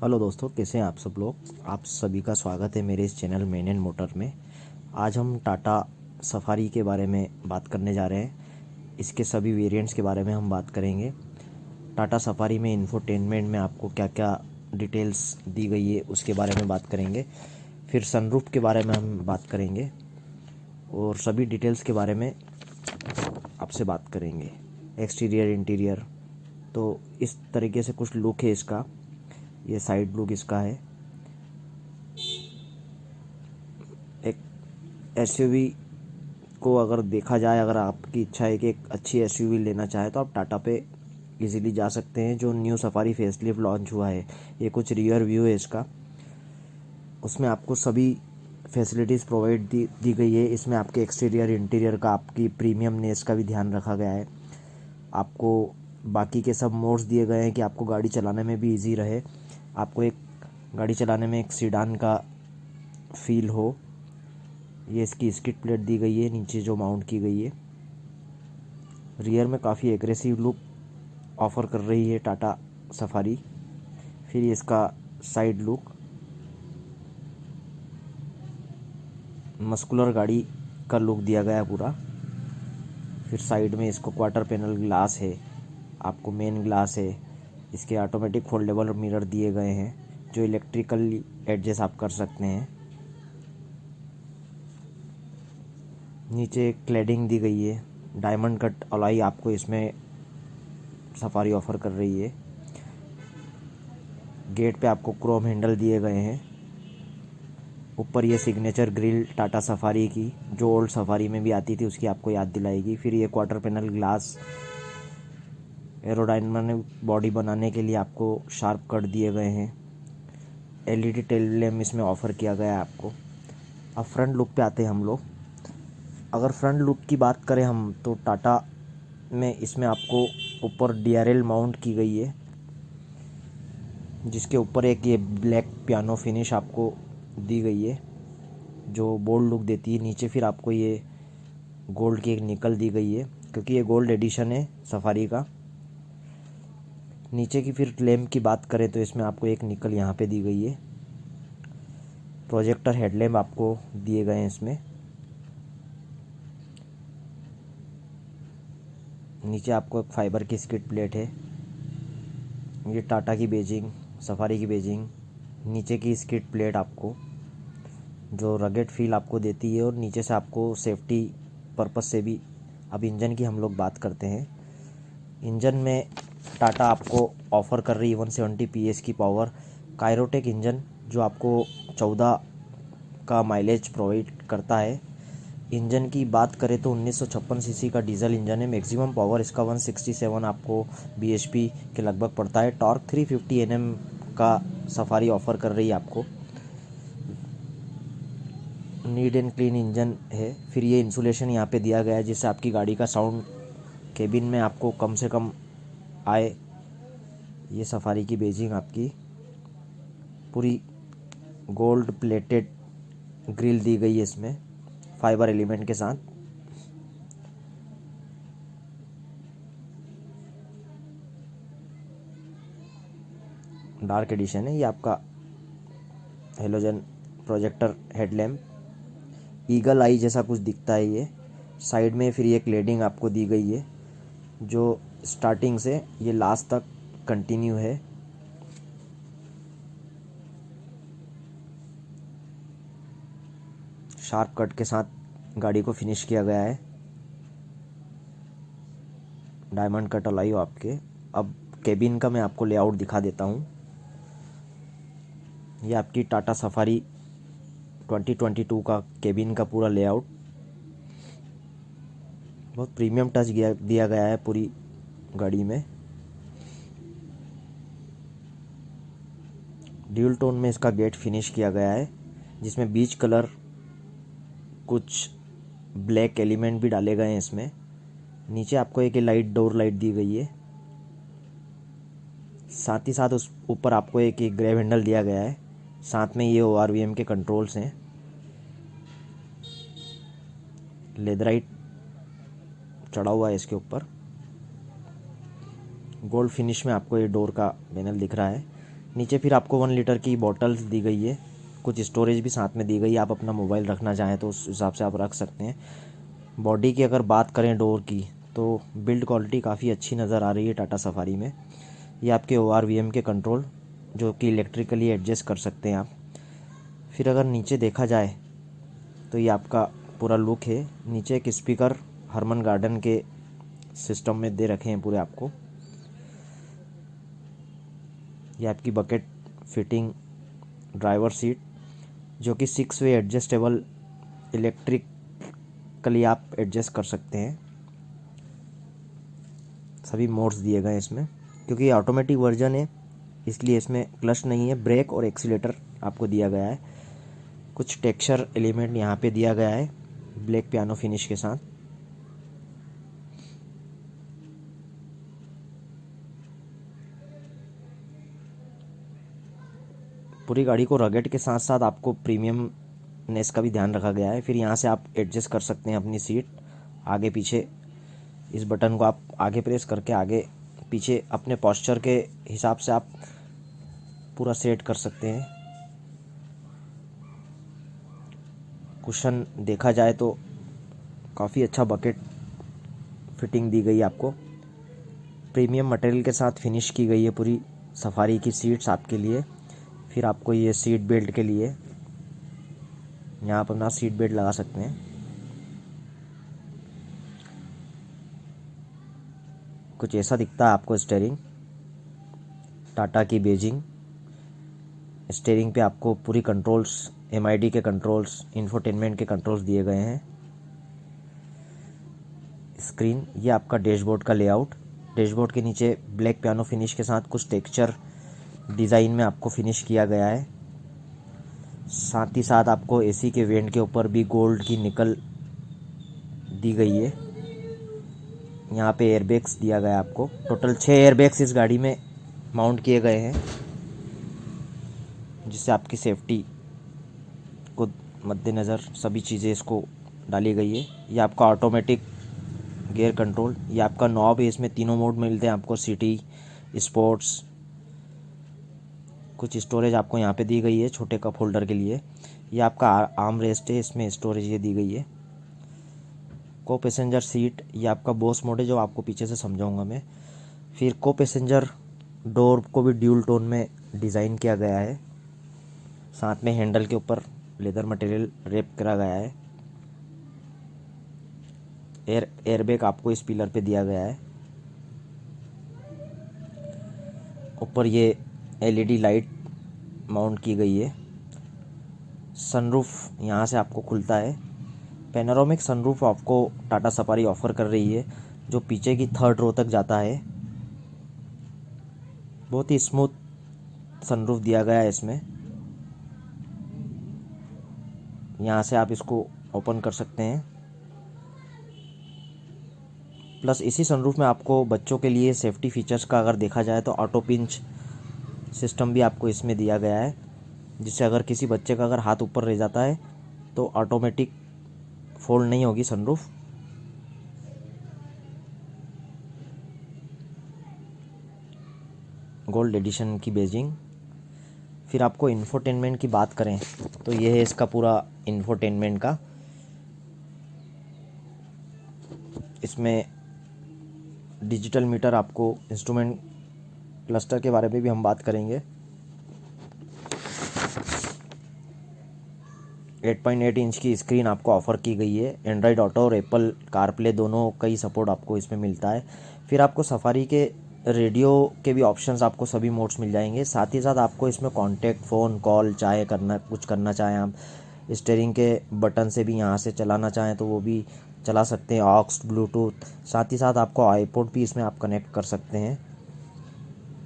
Hello दोस्तों, कैसे हैं आप सब लोग। आप सभी का स्वागत है मेरे इस चैनल मेन एंड मोटर में। आज हम टाटा सफारी के बारे में बात करने जा रहे हैं। इसके सभी वेरिएंट्स के बारे में हम बात करेंगे। टाटा सफारी में इंफोटेनमेंट में आपको क्या क्या डिटेल्स दी गई है उसके बारे में बात करेंगे। फिर सनरूफ के बारे में हम बात करेंगे और सभी डिटेल्स के बारे में आपसे बात करेंगे। एक्सटीरियर इंटीरियर तो इस तरीके से कुछ लुक है इसका। ये साइड लुक इसका है। एक एसयूवी को अगर देखा जाए, अगर आपकी इच्छा है कि एक अच्छी एसयूवी लेना चाहे तो आप टाटा पे इजीली जा सकते हैं। जो न्यू सफारी फेसलिफ्ट लॉन्च हुआ है, ये कुछ रियर व्यू है इसका। उसमें आपको सभी फैसिलिटीज़ प्रोवाइड दी गई है। इसमें आपके एक्सटीरियर इंटीरियर का, आपकी प्रीमियमनेस का भी ध्यान रखा गया है। आपको बाकी के सब मोड्स दिए गए हैं कि आपको गाड़ी चलाने में भी इजी रहे, आपको एक गाड़ी चलाने में एक सीडान का फील हो। ये इसकी स्किड प्लेट दी गई है नीचे जो माउंट की गई है। रियर में काफ़ी एग्रेसिव लुक ऑफ़र कर रही है टाटा सफारी। फिर इसका साइड लुक, मस्कुलर गाड़ी का लुक दिया गया है पूरा। फिर साइड में इसको क्वार्टर पैनल ग्लास है, आपको मेन ग्लास है। इसके ऑटोमेटिक फोल्डेबल मिरर दिए गए हैं जो इलेक्ट्रिकली एडजस्ट आप कर सकते हैं। नीचे क्लैडिंग दी गई है, डायमंड कट अलॉय आपको इसमें सफारी ऑफ़र कर रही है। गेट पे आपको क्रोम हैंडल दिए गए हैं। ऊपर ये सिग्नेचर ग्रिल टाटा सफारी की, जो ओल्ड सफारी में भी आती थी, उसकी आपको याद दिलाएगी। फिर ये quarter panel glass, aerodynamic body बनाने के लिए आपको शार्प कट दिए गए हैं। एलईडी टेल लैम्प इसमें ऑफ़र किया गया है आपको। अब फ्रंट लुक पे आते हैं हम लोग। अगर फ्रंट लुक की बात करें हम तो टाटा में इसमें आपको ऊपर डीआरएल माउंट की गई है, जिसके ऊपर एक ये ब्लैक पियानो फिनिश आपको दी गई है जो बोल्ड लुक देती है। नीचे फिर आपको ये गोल्ड की एक निकल दी गई है क्योंकि ये गोल्ड एडिशन है सफारी का। नीचे की फिर लैम्प की बात करें तो इसमें आपको एक निकल यहाँ पे दी गई है। प्रोजेक्टर हेडलैम्प आपको दिए गए हैं इसमें। नीचे आपको एक फाइबर की स्किड प्लेट है। ये टाटा की बेजिंग, सफारी की बेजिंग, नीचे की स्किड प्लेट आपको जो रगेड फील आपको देती है। और नीचे से आपको सेफ्टी पर्पस से भी, अब इंजन की हम लोग बात करते हैं। इंजन में टाटा आपको ऑफ़र कर रही है 170 PS की पावर कायरोटेक इंजन, जो आपको 14 का माइलेज प्रोवाइड करता है। इंजन की बात करें तो 1956 सीसी का डीजल इंजन है। मैक्सिमम पावर इसका 167 आपको bhp के लगभग पड़ता है। टॉर्क 350 Nm का सफारी ऑफ़र कर रही है आपको। नीट एंड क्लीन इंजन है। फिर ये इंसुलेशन यहाँ पे दिया गया है जिससे आपकी गाड़ी का साउंड केबिन में आपको कम से कम आए। ये सफारी की बेजिंग आपकी पूरी गोल्ड प्लेटेड ग्रिल दी गई है इसमें फाइबर एलिमेंट के साथ। डार्क एडिशन है ये आपका हेलोजन प्रोजेक्टर हेडलैम्प, ईगल आई जैसा कुछ दिखता है ये। साइड में फिर ये क्लेडिंग आपको दी गई है जो स्टार्टिंग से ये लास्ट तक कंटिन्यू है। शार्प कट के साथ गाड़ी को फिनिश किया गया है। डायमंड कट अलॉय आपके। अब केबिन का मैं आपको लेआउट दिखा देता हूँ। ये आपकी टाटा सफारी 2022 का केबिन का पूरा लेआउट, बहुत प्रीमियम टच दिया गया है पूरी गाड़ी में। ड्यूल टोन में इसका गेट फिनिश किया गया है जिसमें बीच कलर, कुछ ब्लैक एलिमेंट भी डाले गए हैं इसमें। नीचे आपको एक लाइट, डोर लाइट दी गई है। साथ ही साथ उस ऊपर आपको एक ग्रैब हैंडल दिया गया है। साथ में ये ORVM के कंट्रोल्स हैं। लेदराइट चढ़ा हुआ है इसके ऊपर। गोल्ड फिनिश में आपको ये डोर का पैनल दिख रहा है। नीचे फिर आपको 1 लीटर की बॉटल्स दी गई है, कुछ स्टोरेज भी साथ में दी गई है। आप अपना मोबाइल रखना चाहें तो उस हिसाब से आप रख सकते हैं। बॉडी की अगर बात करें डोर की, तो बिल्ड क्वालिटी काफ़ी अच्छी नज़र आ रही है टाटा सफारी में। ये आपके ORVM के कंट्रोल जो कि इलेक्ट्रिकली एडजस्ट कर सकते हैं आप। फिर अगर नीचे देखा जाए तो ये आपका पूरा लुक है। नीचे एक स्पीकर हरमन गार्डन के सिस्टम में दे रखे हैं पूरे आपको। ये आपकी बकेट फिटिंग ड्राइवर सीट जो कि 6 वे एडजस्टेबल इलेक्ट्रिकली आप एडजस्ट कर सकते हैं। सभी मोड्स दिए गए हैं इसमें, क्योंकि ये ऑटोमेटिक वर्जन है इसलिए इसमें क्लच नहीं है। ब्रेक और एक्सीलेटर आपको दिया गया है। कुछ टेक्सचर एलिमेंट यहाँ पे दिया गया है ब्लैक पियानो फिनिश के साथ। पूरी गाड़ी को रगेट के साथ साथ आपको प्रीमियमनेस का भी ध्यान रखा गया है। फिर यहाँ से आप एडजस्ट कर सकते हैं अपनी सीट आगे पीछे। इस बटन को आप आगे प्रेस करके आगे पीछे अपने पोस्चर के हिसाब से आप पूरा सेट कर सकते हैं। कुशन देखा जाए तो काफ़ी अच्छा बकेट फिटिंग दी गई है आपको। प्रीमियम मटेरियल के साथ फिनिश की गई है पूरी सफारी की सीट्स आपके लिए। फिर आपको ये सीट बेल्ट के लिए यहाँ आप अपना सीट बेल्ट लगा सकते हैं। कुछ ऐसा दिखता है आपको स्टीयरिंग, टाटा की बेजिंग। स्टीयरिंग पे आपको पूरी कंट्रोल्स, MID के कंट्रोल्स, इंफोटेनमेंट के कंट्रोल्स दिए गए हैं। स्क्रीन, ये आपका डैशबोर्ड का लेआउट। डैशबोर्ड के नीचे ब्लैक पियानो फिनिश के साथ कुछ टेक्सचर डिज़ाइन में आपको फिनिश किया गया है। साथ ही साथ आपको AC के वेंट के ऊपर भी गोल्ड की निकल दी गई है। यहाँ पे एयरबैग्स दिया गया है आपको। टोटल 6 एयरबैग्स इस गाड़ी में माउंट किए गए हैं, जिससे आपकी सेफ्टी को मद्देनज़र सभी चीज़ें इसको डाली गई है। ये आपका ऑटोमेटिक गियर कंट्रोल, ये आपका नॉब है। इसमें तीनों मोड मिलते हैं आपको, सिटी, स्पोर्ट्स। कुछ स्टोरेज आपको यहाँ पे दी गई है छोटे कप होल्डर के लिए। ये आपका आर्म रेस्ट है, इसमें स्टोरेज ये दी गई है। को पैसेंजर सीट, ये आपका बॉस मोड है जो आपको पीछे से समझाऊंगा मैं। फिर को पैसेंजर डोर को भी ड्यूल टोन में डिज़ाइन किया गया है। साथ में हैंडल के ऊपर लेदर मटेरियल रैप करा गया है। एयरबैग आपको इस पिलर पे दिया गया है। ऊपर ये LED लाइट माउंट की गई है। सनरूफ यहाँ से आपको खुलता है। पैनोरामिक सनरूफ आपको टाटा सफारी ऑफर कर रही है, जो पीछे की 3rd रो तक जाता है। बहुत ही स्मूथ सनरूफ दिया गया है इसमें। यहाँ से आप इसको ओपन कर सकते हैं। प्लस इसी सनरूफ में आपको बच्चों के लिए सेफ्टी फीचर्स का अगर देखा जाए तो ऑटो पिंच सिस्टम भी आपको इसमें दिया गया है, जिससे अगर किसी बच्चे का अगर हाथ ऊपर रह जाता है तो ऑटोमेटिक फोल्ड नहीं होगी सनरूफ। गोल्ड एडिशन की बेजिंग। फिर आपको इंफोटेनमेंट की बात करें तो ये है इसका पूरा इंफोटेनमेंट का। इसमें डिजिटल मीटर, आपको इंस्ट्रूमेंट क्लस्टर के बारे में भी हम बात करेंगे। 8.8 इंच की स्क्रीन आपको ऑफ़र की गई है। एंड्रॉयड ऑटो और एप्पल कारप्ले दोनों का ही सपोर्ट आपको इसमें मिलता है। फिर आपको सफारी के रेडियो के भी ऑप्शंस आपको सभी मोड्स मिल जाएंगे। साथ ही साथ आपको इसमें कॉन्टैक्ट, फ़ोन कॉल चाहे करना, कुछ करना चाहें आप, स्टीयरिंग के बटन से भी यहाँ से चलाना चाहें तो वो भी चला सकते हैं। ऑक्स, ब्लूटूथ, साथ ही साथ आपको आईपॉड भी इसमें आप कनेक्ट कर सकते हैं।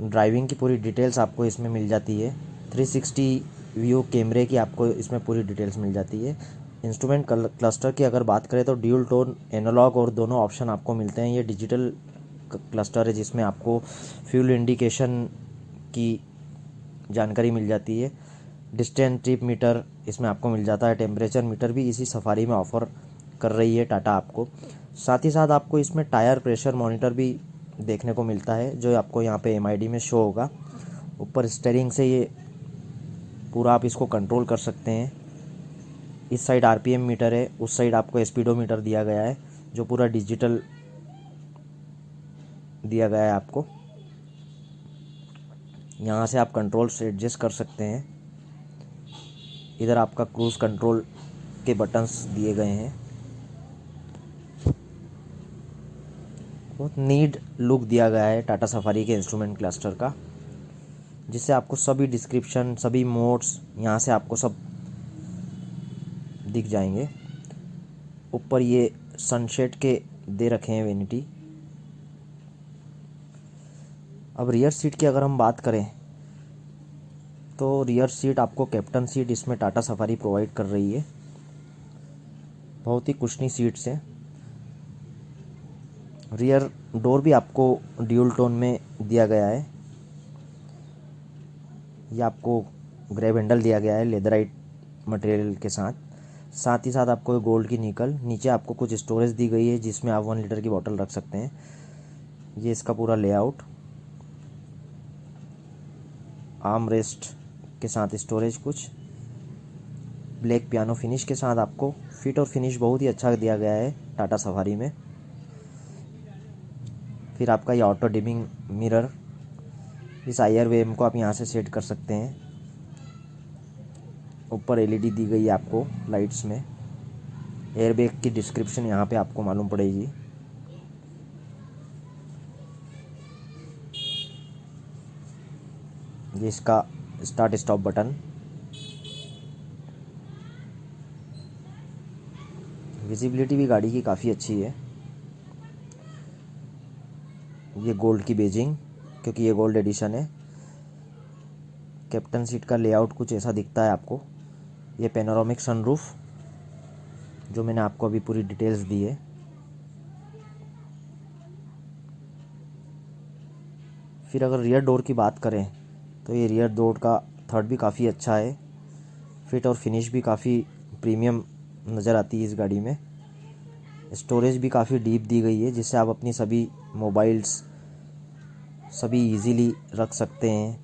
ड्राइविंग की पूरी डिटेल्स आपको इसमें मिल जाती है। 360 व्यू कैमरे की आपको इसमें पूरी डिटेल्स मिल जाती है। इंस्ट्रूमेंट क्लस्टर की अगर बात करें तो ड्यूल टोन, एनालॉग और दोनों ऑप्शन आपको मिलते हैं। ये डिजिटल क्लस्टर है जिसमें आपको फ्यूल इंडिकेशन की जानकारी मिल जाती है। डिस्टेंस ट्रिप मीटर इसमें आपको मिल जाता है। टेम्परेचर मीटर भी इसी सफारी में ऑफ़र कर रही है टाटा आपको। साथ ही साथ आपको इसमें टायर प्रेशर मॉनिटर भी देखने को मिलता है, जो आपको यहाँ पे MID में शो होगा। ऊपर स्टीयरिंग से ये पूरा आप इसको कंट्रोल कर सकते हैं। इस साइड आरपीएम मीटर है, उस साइड आपको स्पीडोमीटर दिया गया है जो पूरा डिजिटल दिया गया है आपको। यहाँ से आप कंट्रोल से एडजस्ट कर सकते हैं। इधर आपका क्रूज़ कंट्रोल के बटन्स दिए गए हैं। बहुत नीट लुक दिया गया है टाटा सफारी के इंस्ट्रूमेंट क्लस्टर का, जिससे आपको सभी डिस्क्रिप्शन, सभी मोड्स यहाँ से आपको सब दिख जाएंगे। ऊपर ये सनशेड के दे रखे हैं वेनिटी। अब रियर सीट की अगर हम बात करें तो रियर सीट आपको कैप्टन सीट इसमें टाटा सफारी प्रोवाइड कर रही है। बहुत ही कुशनी सीट्स हैं। रियर डोर भी आपको ड्यूल टोन में दिया गया है। ये आपको ग्रैब हैंडल दिया गया है लेदराइट मटेरियल के साथ ही साथ आपको गोल्ड की निकल। नीचे आपको कुछ स्टोरेज दी गई है जिसमें आप 1 लीटर की बोतल रख सकते हैं। ये इसका पूरा लेआउट, आर्म रेस्ट के साथ स्टोरेज, कुछ ब्लैक पियानो फिनिश के साथ आपको फिट और फिनिश बहुत ही अच्छा दिया गया है टाटा सफारी में। फिर आपका ये ऑटो डिमिंग मिरर, इस IR को आप यहाँ से सेट कर सकते हैं। ऊपर LED दी गई है आपको लाइट्स में। एयरबैग की डिस्क्रिप्शन यहाँ पे आपको मालूम पड़ेगी। ये इसका स्टार्ट स्टॉप बटन। विजिबिलिटी भी गाड़ी की काफ़ी अच्छी है। ये गोल्ड की बेजिंग, क्योंकि ये गोल्ड एडिशन है। कैप्टन सीट का लेआउट कुछ ऐसा दिखता है आपको। ये पेनोरामिक सनरूफ, जो मैंने आपको अभी पूरी डिटेल्स दी है। फिर अगर रियर डोर की बात करें तो ये रियर डोर का थर्ड भी काफ़ी अच्छा है। फिट और फिनिश भी काफ़ी प्रीमियम नज़र आती है इस गाड़ी में। स्टोरेज भी काफ़ी डीप दी गई है, जिससे आप अपनी सभी मोबाइल्स सभी इजीली रख सकते हैं।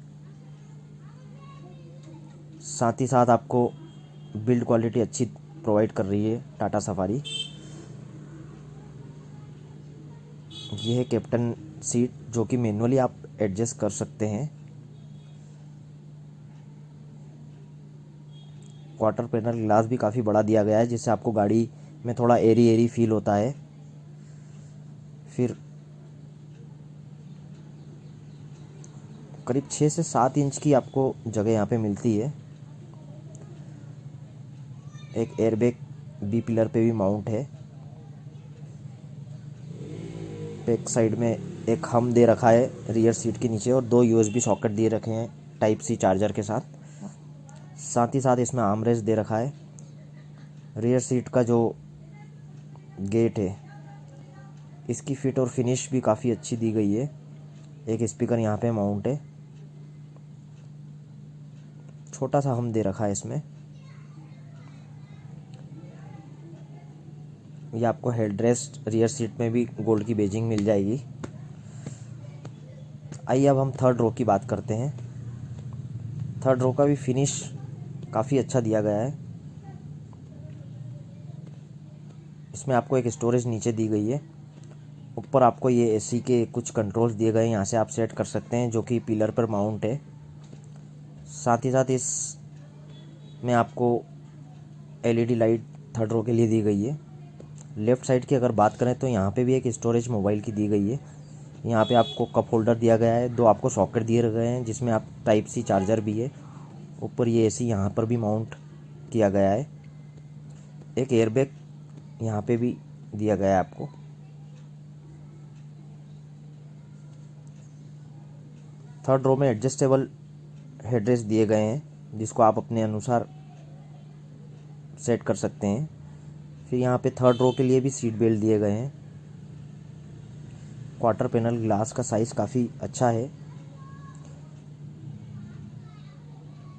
साथ ही साथ आपको बिल्ड क्वालिटी अच्छी प्रोवाइड कर रही है टाटा सफारी। ये है कैप्टन सीट, जो कि मैनुअली आप एडजस्ट कर सकते हैं। क्वार्टर पैनल ग्लास भी काफ़ी बड़ा दिया गया है, जिससे आपको गाड़ी में थोड़ा एरी फील होता है। फिर करीब 6 से 7 इंच की आपको जगह यहाँ पे मिलती है। एक एयरबैग बी पिलर पे भी माउंट है। बैक साइड में एक हम दे रखा है रियर सीट के नीचे, और 2 USB सॉकेट दिए रखे हैं टाइप C चार्जर के साथ ही साथ इसमें आर्म रेस्ट दे रखा है। रियर सीट का जो गेट है, इसकी फिट और फिनिश भी काफ़ी अच्छी दी गई है। एक स्पीकर यहाँ पे माउंट है, छोटा सा हम दे रखा है इसमें। ये आपको हेडरेस्ट रियर सीट में भी गोल्ड की बेजिंग मिल जाएगी। आइए अब हम थर्ड रो की बात करते हैं। थर्ड रो का भी फिनिश काफ़ी अच्छा दिया गया है। इसमें आपको एक स्टोरेज नीचे दी गई है। ऊपर आपको ये AC के कुछ कंट्रोल्स दिए गए हैं, यहाँ से आप सेट कर सकते हैं, जो कि पिलर पर माउंट है। साथ ही साथ इस में आपको LED लाइट थर्ड रो के लिए दी गई है। लेफ़्ट साइड की अगर बात करें तो यहाँ पे भी एक स्टोरेज मोबाइल की दी गई है। यहाँ पे आपको कप होल्डर दिया गया है, 2 आपको सॉकेट दिए गए हैं जिसमें आप टाइप C चार्जर भी है। ऊपर ये AC यहाँ पर भी माउंट किया गया है। एक एयरबैग यहाँ पे भी दिया गया है आपको। थर्ड रो में एडजस्टेबल हेडरेस्ट दिए गए हैं, जिसको आप अपने अनुसार सेट कर सकते हैं। फिर यहाँ पे थर्ड रो के लिए भी सीट बेल्ट दिए गए हैं। क्वार्टर पैनल ग्लास का साइज़ काफ़ी अच्छा है।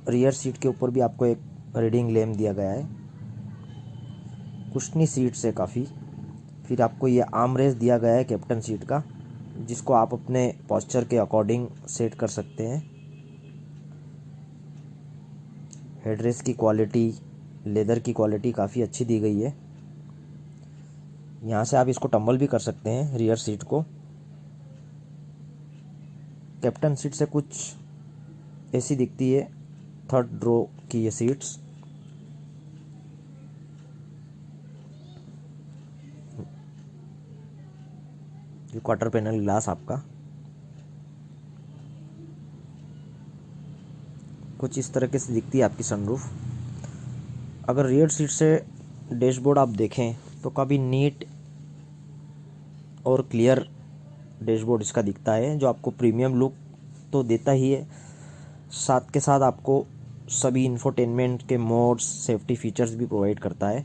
रियर सीट के ऊपर भी आपको एक रीडिंग लैम्प दिया गया है। कुशनी सीट्स है काफ़ी। फिर आपको ये आर्म रेस्ट दिया गया है कैप्टन सीट का, जिसको आप अपने पोस्चर के अकॉर्डिंग सेट कर सकते हैं। हेडरेस्ट की क्वालिटी, लेदर की क्वालिटी काफ़ी अच्छी दी गई है। यहाँ से आप इसको टम्बल भी कर सकते हैं रियर सीट को। कैप्टन सीट से कुछ ऐसी दिखती है थर्ड रो की ये सीट्स। ये क्वार्टर पैनल ग्लास आपका कुछ इस तरीके से दिखती है आपकी सनरूफ। अगर रियर सीट से डैशबोर्ड आप देखें तो काफ़ी नीट और क्लियर डैशबोर्ड इसका दिखता है, जो आपको प्रीमियम लुक तो देता ही है, साथ के साथ आपको सभी इंफोटेनमेंट के मोड्स, सेफ्टी फीचर्स भी प्रोवाइड करता है।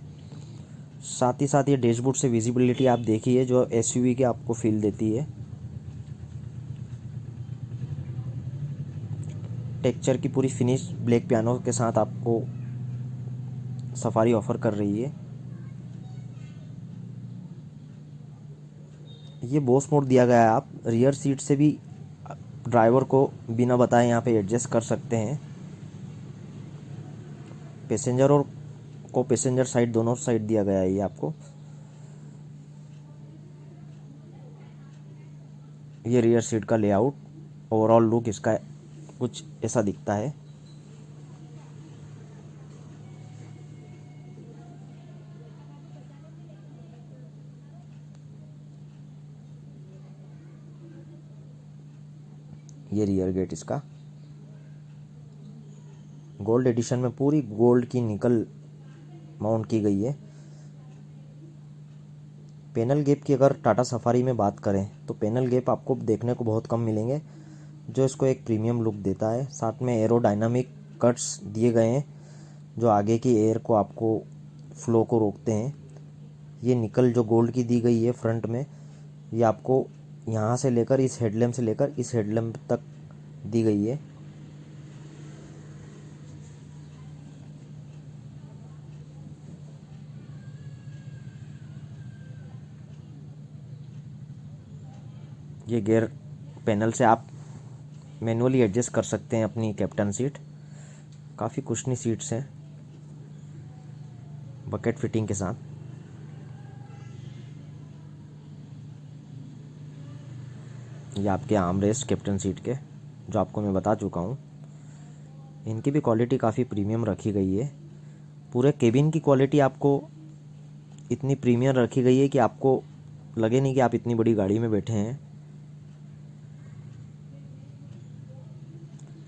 साथ ही साथ ये डैशबोर्ड से विजिबिलिटी आप देखिए जो एसयूवी की आपको फील देती है। टेक्सचर की पूरी फिनिश ब्लैक पियानो के साथ आपको सफारी ऑफर कर रही है। ये बॉस मोड दिया गया है, आप रियर सीट से भी ड्राइवर को बिना बताए यहाँ पे एडजस्ट कर सकते हैं। पैसेंजर और को पैसेंजर साइड दोनों साइड दिया गया है ये आपको। ये रियर सीट का लेआउट, ओवरऑल लुक इसका कुछ ऐसा दिखता है। ये रियर गेट इसका गोल्ड एडिशन में पूरी गोल्ड की निकल माउंट की गई है। पैनल गैप की अगर टाटा सफारी में बात करें तो पैनल गैप आपको देखने को बहुत कम मिलेंगे, जो इसको एक प्रीमियम लुक देता है। साथ में एरोडायनामिक कट्स दिए गए हैं जो आगे की एयर को आपको फ्लो को रोकते हैं। ये निकल जो गोल्ड की दी गई है फ्रंट में, ये आपको यहाँ से लेकर इस हेडलैम्प से लेकर इस हेडलैम्प तक दी गई है। ये गियर पैनल से आप मैनुअली एडजस्ट कर सकते हैं अपनी कैप्टन सीट। काफ़ी कुशनी सीट्स हैं बकेट फिटिंग के साथ। ये आपके आर्म रेस्ट कैप्टन सीट के जो आपको मैं बता चुका हूँ, इनकी भी क्वालिटी काफ़ी प्रीमियम रखी गई है। पूरे केबिन की क्वालिटी आपको इतनी प्रीमियम रखी गई है कि आपको लगे नहीं कि आप इतनी बड़ी गाड़ी में बैठे हैं।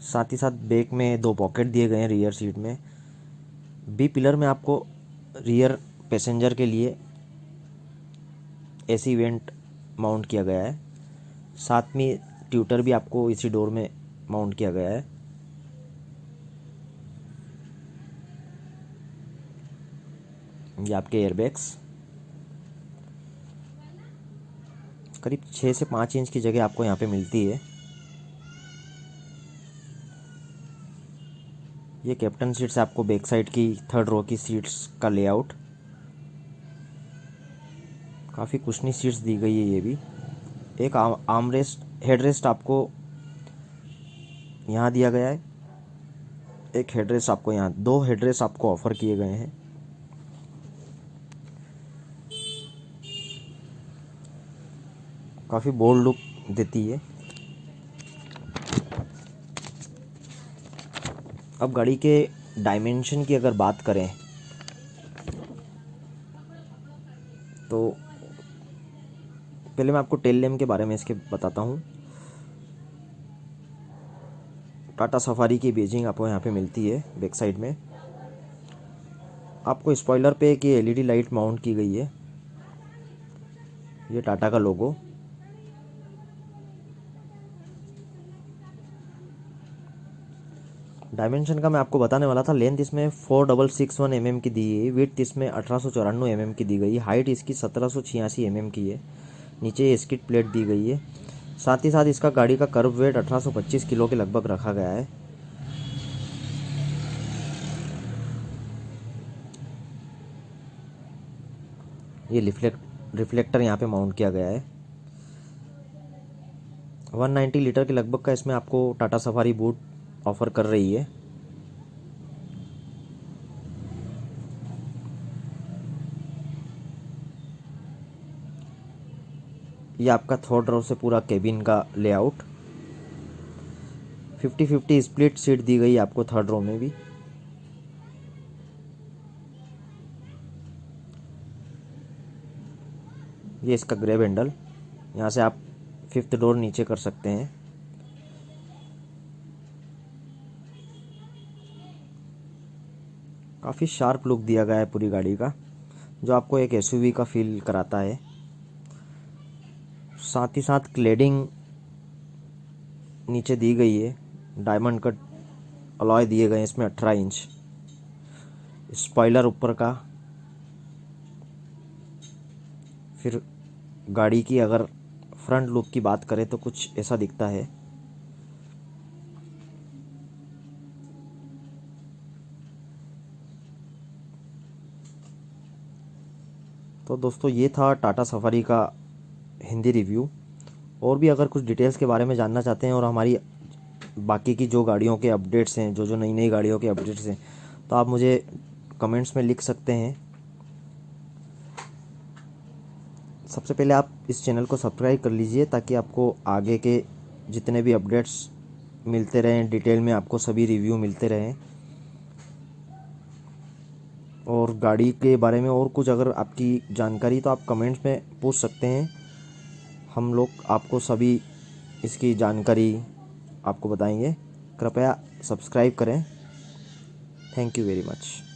साथ ही साथ बैक में 2 पॉकेट दिए गए हैं रियर सीट में। बी पिलर में आपको रियर पैसेंजर के लिए एसी वेंट माउंट किया गया है। साथ में ट्यूटर भी आपको इसी डोर में माउंट किया गया है। ये आपके एयरबैग्स करीब 6 से 5 इंच की जगह आपको यहाँ पे मिलती है। ये कैप्टन सीट्स आपको बैक साइड की थर्ड रो की सीट्स का लेआउट, काफ़ी कुशनी सीट्स दी गई है। ये भी एक आर्म रेस्ट, हेड रेस्ट आपको यहाँ दिया गया है। एक हेड रेस्ट आपको यहाँ, 2 हेड रेस्ट आपको ऑफर किए गए हैं। काफ़ी बोल्ड लुक देती है। अब गाड़ी के डायमेंशन की अगर बात करें तो पहले मैं आपको टेल लैम्प के बारे में इसके बताता हूँ। टाटा सफारी की बेजिंग आपको यहाँ पे मिलती है। बैक साइड में आपको स्पॉइलर पे एक एलईडी लाइट माउंट की गई है। ये टाटा का लोगो। डायमेंशन का मैं आपको बताने वाला था। लेंथ इसमें 4661 mm की दी है। विड्थ इसमें 1894 mm की दी गई है। हाइट इसकी 1786 mm की है। नीचे स्किड प्लेट दी गई है। साथ ही साथ इसका गाड़ी का कर्व वेट 1825 किलो के लगभग रखा गया है। ये रिफ्लेक्टर यहाँ पे माउंट किया गया है। 190 लीटर के लगभग का इसमें आपको टाटा सफारी बूट ऑफर कर रही है। ये आपका थर्ड रो से पूरा केबिन का लेआउट। 50-50 स्प्लिट सीट दी गई आपको थर्ड रो में भी। ये इसका ग्रैब हैंडल, यहाँ से आप फिफ्थ डोर नीचे कर सकते हैं। काफ़ी शार्प लुक दिया गया है पूरी गाड़ी का, जो आपको एक एसयूवी का फील कराता है। साथ ही साथ क्लेडिंग नीचे दी गई है, डायमंड कट अलॉय दिए गए हैं इसमें 18 इंच। स्पॉइलर ऊपर का। फिर गाड़ी की अगर फ्रंट लुक की बात करें तो कुछ ऐसा दिखता है। तो दोस्तों ये था टाटा सफारी का हिंदी रिव्यू। और भी अगर कुछ डिटेल्स के बारे में जानना चाहते हैं और हमारी बाकी की जो गाड़ियों के अपडेट्स हैं, जो जो नई नई गाड़ियों के अपडेट्स हैं, तो आप मुझे कमेंट्स में लिख सकते हैं। सबसे पहले आप इस चैनल को सब्सक्राइब कर लीजिए ताकि आपको आगे के जितने भी अपडेट्स मिलते रहें, डिटेल में आपको सभी रिव्यू मिलते रहें। और गाड़ी के बारे में और कुछ अगर आपकी जानकारी तो आप कमेंट्स में पूछ सकते हैं, हम लोग आपको सभी इसकी जानकारी आपको बताएंगे। कृपया सब्सक्राइब करें। Thank you very much.